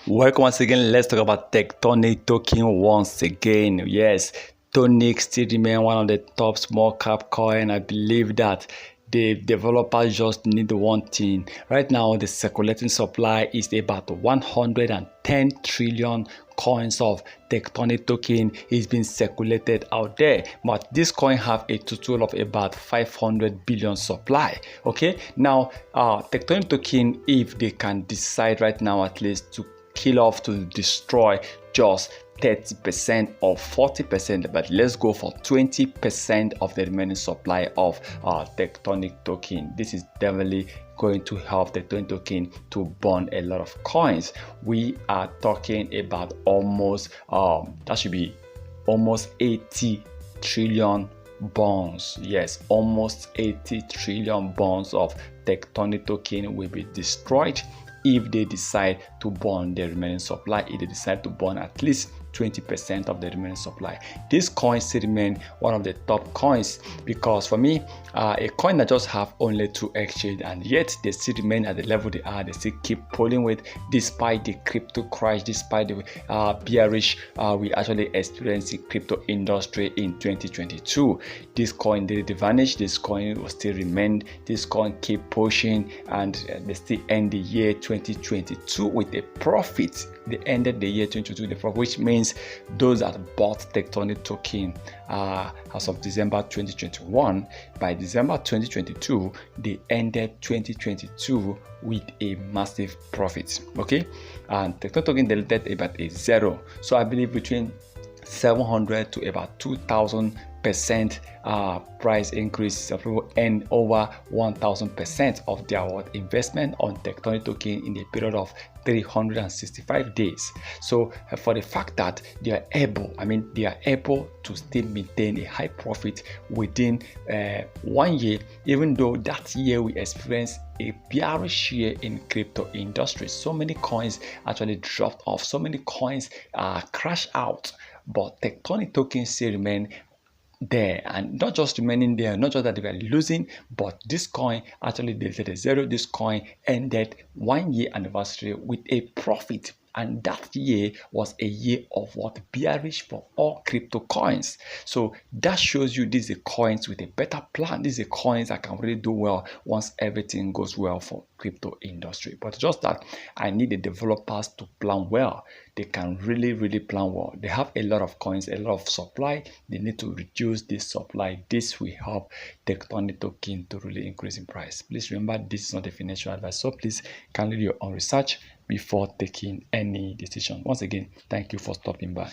Welcome once again. Let's talk about Tectonic token once again. Yes, Tonics still remain one of the top small cap coin. I believe that the developers just need one thing. Right now, the circulating supply is about 110 trillion coins of Tectonic token is being circulated out there, but this coin have a total of about 500 billion supply. Okay, now Tectonic token, if they can decide right now at least to kill off, to destroy just 30% or 40%, but let's go for 20% of the remaining supply of Tectonic token. This is definitely going to help the Tectonic token to burn a lot of coins. We are talking about almost that should be almost 80 trillion bonds. Yes, almost 80 trillion bonds of Tectonic token will be destroyed if they decide to burn the remaining supply, if they decide to burn at least 20% of the remaining supply. These coins still remain one of the top coins, because for me, a coin that just have only 2 exchange and yet they still remain at the level they are, they still keep pulling with, despite the crypto crash, despite the bearish we actually experienced the crypto industry in 2022. This coin didn't vanish, this coin will still remain, this coin keep pushing, and they still end the year 2022 with a profit. They ended the year 2022 with a profit, which means those that bought Tectonic token as of December 2021, by December 2022 they ended 2022 with a massive profit. Okay, and Tectonic token delivered about a zero, so I believe between 700 to about 2,000% price increase. Some people earn over 1,000% of their investment on Tectonic token in a period of 365 days. So for the fact that they are able, they are able to still maintain a high profit within 1 year, even though that year we experienced a bearish year in crypto industry. So many coins actually dropped off, so many coins crashed out, but Tectonic tokens still remain there, and not just remaining there, not just that they were losing, but this coin actually delivered a zero. This coin ended 1 year anniversary with a profit, and that year was a year of what? Bearish for all crypto coins. So that shows you these are coins with a better plan. These are coins that can really do well once everything goes well for crypto industry. But just that I need the developers to plan well. They can really plan well. They have a lot of coins, a lot of supply. They need to reduce this supply. This will help Tectonic token to really increase in price. Please remember, this is not a financial advice, so please kindly do your own research before taking any decision. Once again, thank you for stopping by.